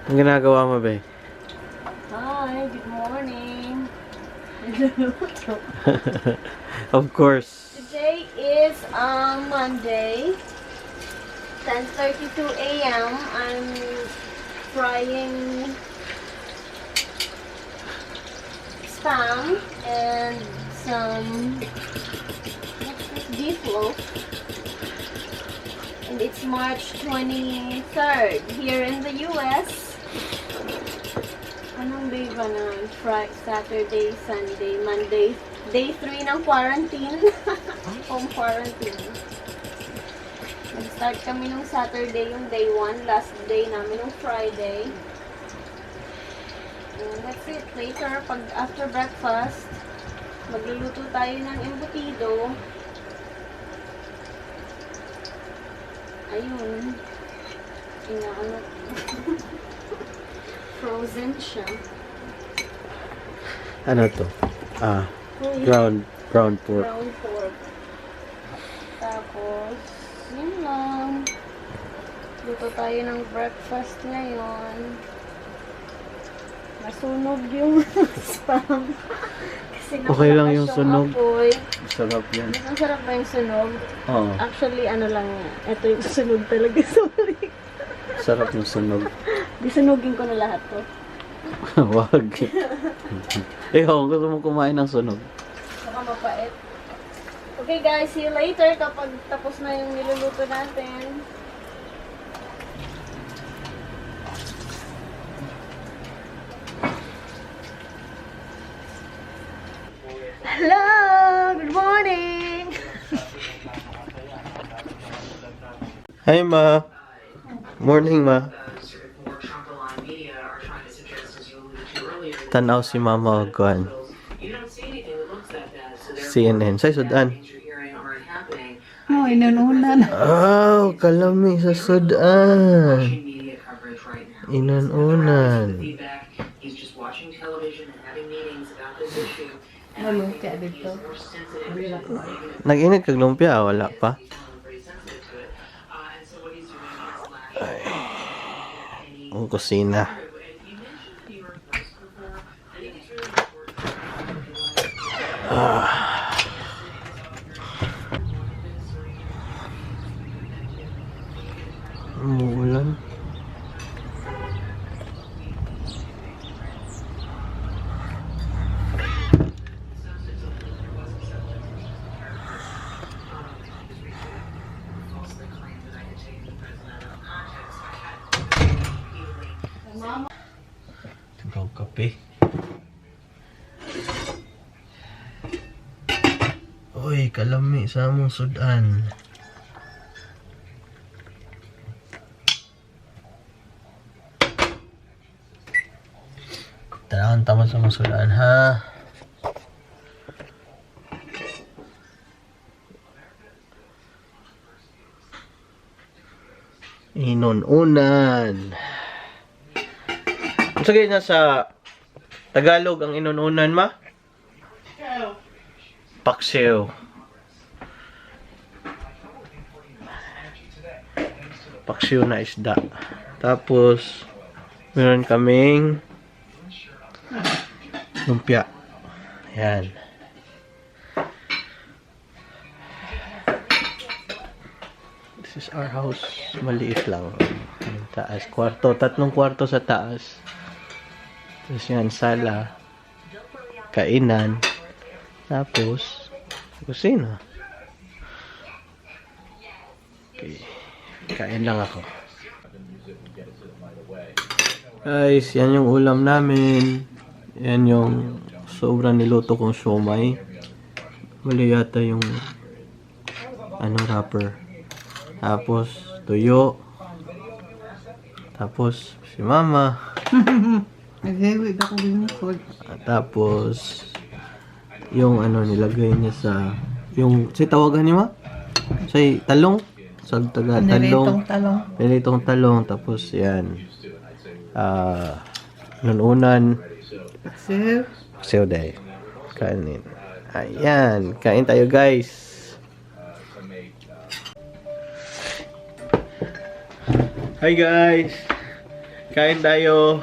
Ang ginagawa mo, be? Hi, good morning. Of course. Today is Monday, 10:32 a.m. I'm frying spam and some beef loaf. And it's March 23rd here in the US. Anong day ba na? Saturday, Sunday, Monday. Day 3 ng quarantine. Home quarantine. Nag-start kami nung Saturday, yung day 1. Last day namin nung Friday. And that's it. Later, after breakfast, magluluto tayo ng embutido. Ayun. Inaano. Frozen siya. Ano to? Ground pork. Ground pork. Tapos, yun lang. Luto tayo ng breakfast ngayon. Masunog yung spam. Kasi Okay lang yung sunog. Apoy. Sarap yan. Mas ang sarap ba yung sunog? Oo. Actually, ano lang, ito yung sunog talaga. Sorry. Sarap ng sunog. Di sunugin ko na lahat to. Wag. Gusto mo kumain ng sunog. Baka mapait. Okay guys, see you later kapag tapos na yung niluluto natin. Hello! Good morning! Hi, Ma. Morning, Ma. Tanaw si Mama Ogwan. CNN. Say Sudan. Oh, inununan. Oh, kalami sa Sudan. Inununan. Malumpia dito. Nag-init kag lumpia, wala pa. Ay. Ang kusina. Umuulan. Ikaw kape. Uy, kalami sa among Sudan. Tanahan tama sa among Sudan, ha? Inununan. Sige na sa Tagalog ang inununan, ma? Paksiw. Paksiw na isda. Tapos, meron kaming lumpia. Ayan. This is our house. Maliit lang. Yung taas. Tatlong kwarto sa taas. Tapos yan, sala. Kainan. Tapos, kusina. Okay. Kain lang ako. Guys, yan yung ulam namin. Yan yung sobrang niluto kong siomay. Mali yata yung wrapper. Tapos, tuyo. Tapos, si Mama. Nag-iwig ako lingkod. Tapos, yung nilagay niya sa yung tawagan niya, ma? Sa talong? Sa taga talong. Nilitong talong. Tapos yan. Nununan. Paksiw day. Kanin. Ayan. Kain tayo, guys. Hi, guys. Kain tayo.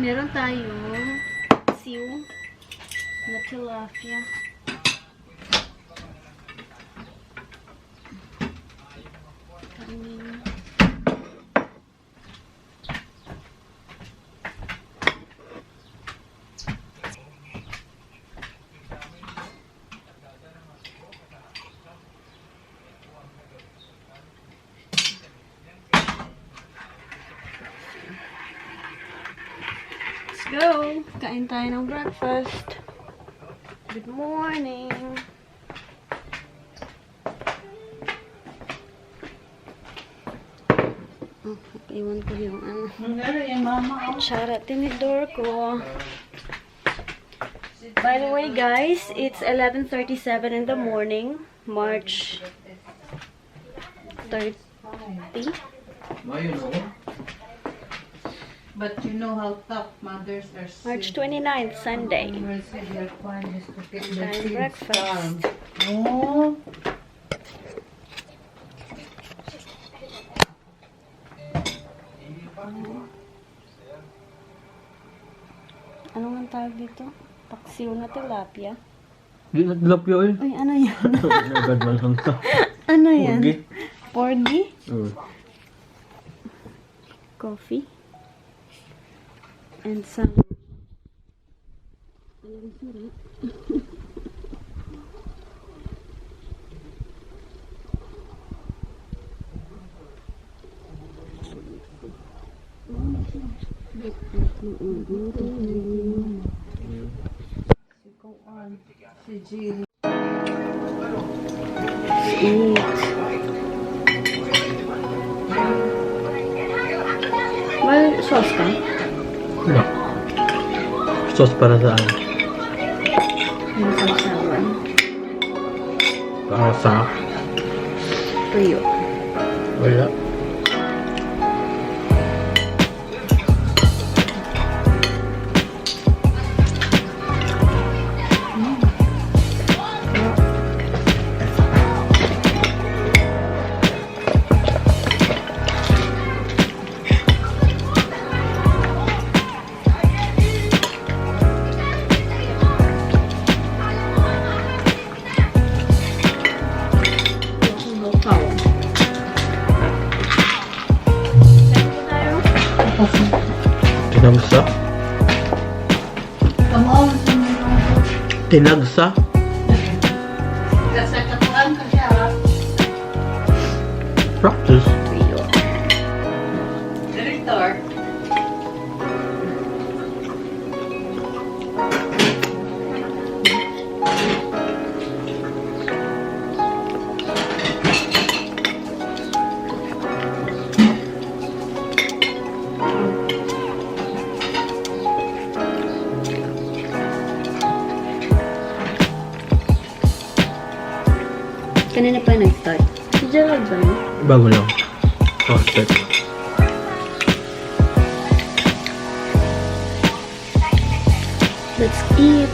Meron tayong siw na tilapia. Kanin. Let's go! Kain tayo ng breakfast. Good morning! Oh, iwan ko yung ano. Yung mama. Kutsara, tinidor ko. By the way, guys, it's 11:37 in the morning, March 30. But you know how tough mothers are. March 29th, Sunday. Kain breakfast. Oh. Ano nga tawag dito? Paksiw na tilapia. Di na tilapia eh. Ay, ano yan? Agad man lang ka. Ano yan? Porgy. Porgy? Mm. Coffee. And some... Alam sarap. Si Jill. Eat. May sauce ka? Ano? Sauce para saan? Yung sausawan. Para sa... Tuyo. Wala. Tinagsa? Come on. Tinagsa? Kasi katuan ka siya. Practice. Tuyo. Kanina pa nag-start. Si Gerald ba yun? Bago lang. Oh, start. Let's eat.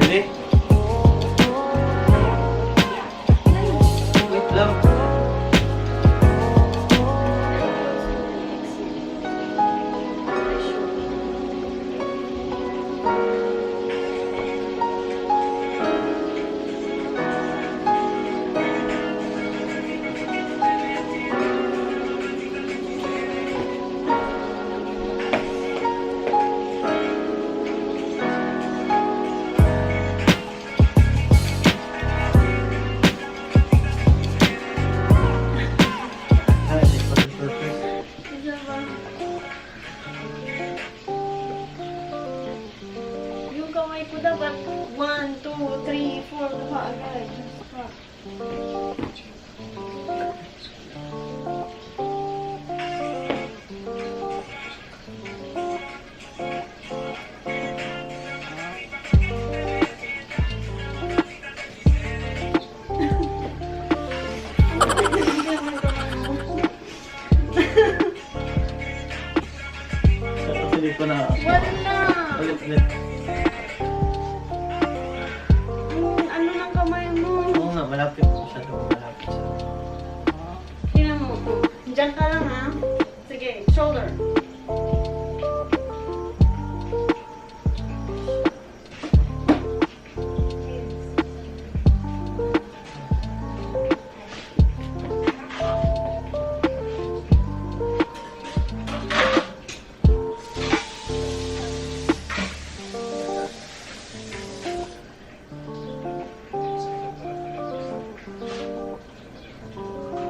Ready? Wait lang. Isa ba? Yung kamay ko dapat 1, 2, 3, 4 na pa agad. Pa. Actually ko na. Wala! Ulit. Ano ng kamay mo? Oo nga, malapit po siya doon. Malapit siya. Tingnan mo. Diyan ka lang ha. Sige, shoulder.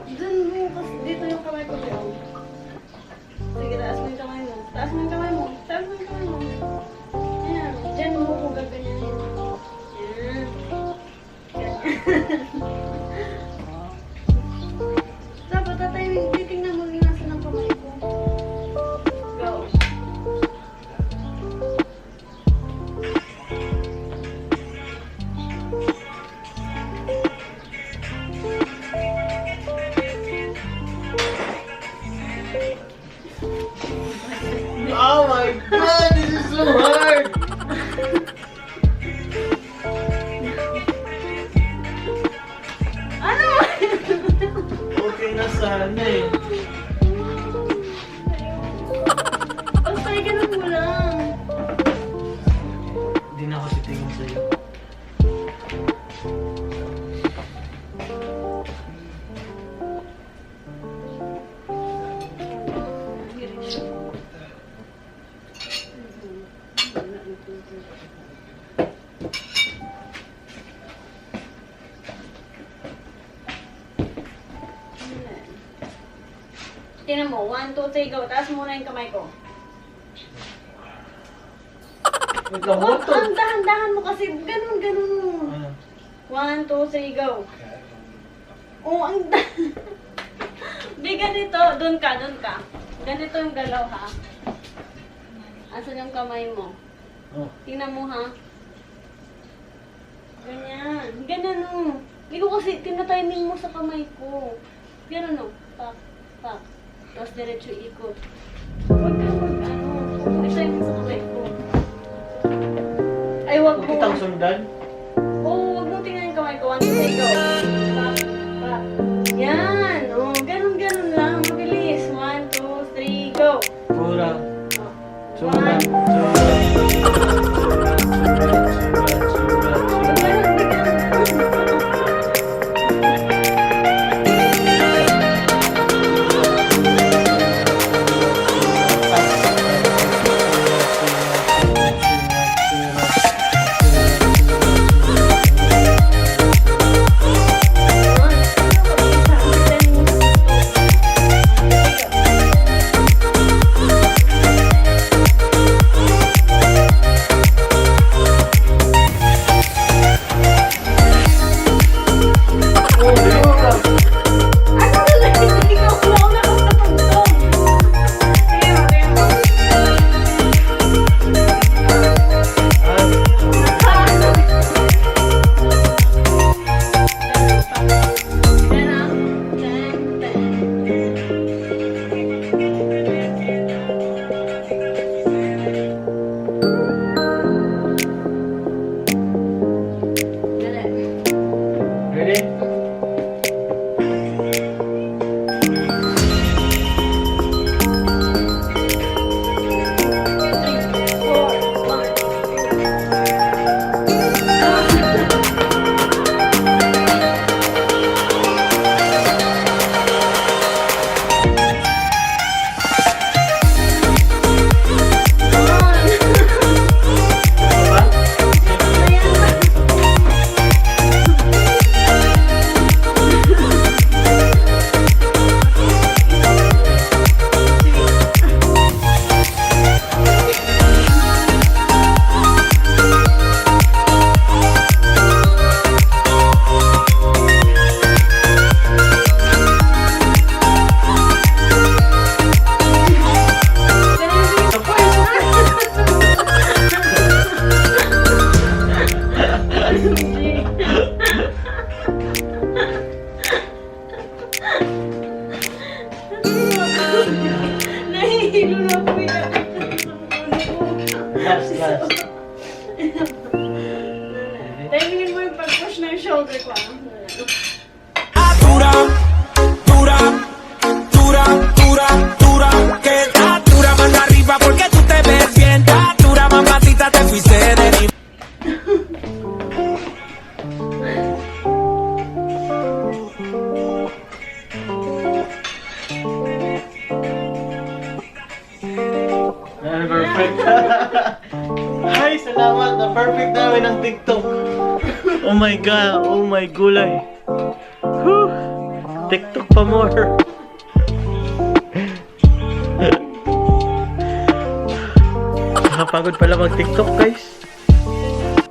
Dun mo, kasi dito yung kamay ko sa'yo. Sige, taas mo yung kamay mo. Taas mo yung kamay mo. Taas mo yung kamay mo. Ayan. Diyan mo ko gaganyanin. Ayan. Dapat tatay, titingnan mo yung nasa ng kamay ko. Go. Oh my God! This is so hard! Ano? Okay na sana eh. Basta ganun mo lang. Hindi na ako titingin sa'yo. Tingnan mo, 1, 2, 3, go. Taas muna yung kamay ko. Wait lang, Wag, hold on. ang dahan-dahan mo kasi ganun. Ano? 1, 2, 3, go. Oh, ang Di ganito. Doon ka. Ganito yung galaw, ha? Asan yung kamay mo? Oh. Tingnan mo, ha? Ganyan. Ganyan, oh. Hindi ko kasi tinatiming mo sa kamay ko. Ganun, oh. Pak, pak. Tapos diretso ikot. Wag ka, ano. Itime mo sa kamay ko. Ay, wag Huwag mo. kitang sundan. Oo, wag mo tingnan yung kamay ko. 1, 2, 3, go. Pak, pak. Yan. Oh, ganun lang. Mabilis. 1, 2, 3, go. Pura. Oh. Surat. Nahihilo na po yan. Last. Timingin mo yung pag-push ng shoulder ko. Dura, dura, dura, dura, dura, que está dura mano arriba porque tú te ves bien, está dura mamacita te fuiste de mi. Perfect. Ay, salamat. Na-perfect namin ang TikTok. Oh my God. Oh my gulay. Whew. TikTok pa more. Nakapagod pala mag-TikTok, guys.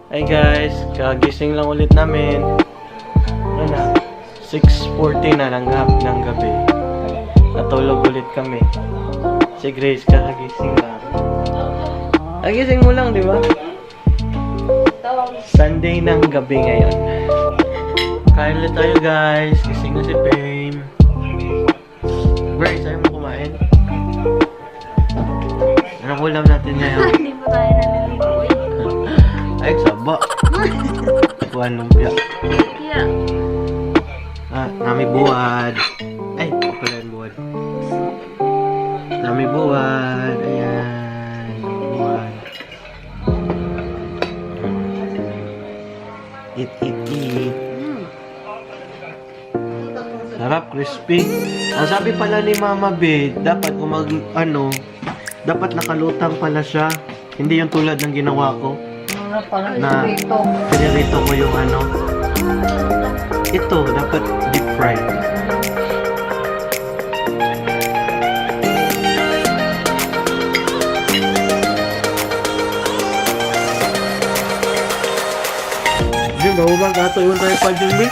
Hi guys, kagising lang ulit namin. Ano na? 6:40 na ng gabi. Natulog ulit kami. Si Grace kakagising lang. Kagising mo lang, di ba? Sunday ng gabi ngayon. Kain ulit tayo guys. Gising na si Pame. Grace, ayaw mo kumain? Anong ulam natin ngayon? Hindi pa tayo naliligo. Ay, saba. Buwan lumpia. Yeah. Nami buwad. Ay, pala yung buwad. Nami buwad. Ayan. Nami buwad. Eat. Sarap, crispy. Ang sabi pala ni Mama B, dapat kung dapat nakalutang pala siya. Hindi yung tulad ng ginawa ko. Na pinirito ko yung ito dapat deep fried. Di ba ubang kato yung tayo pa dyan,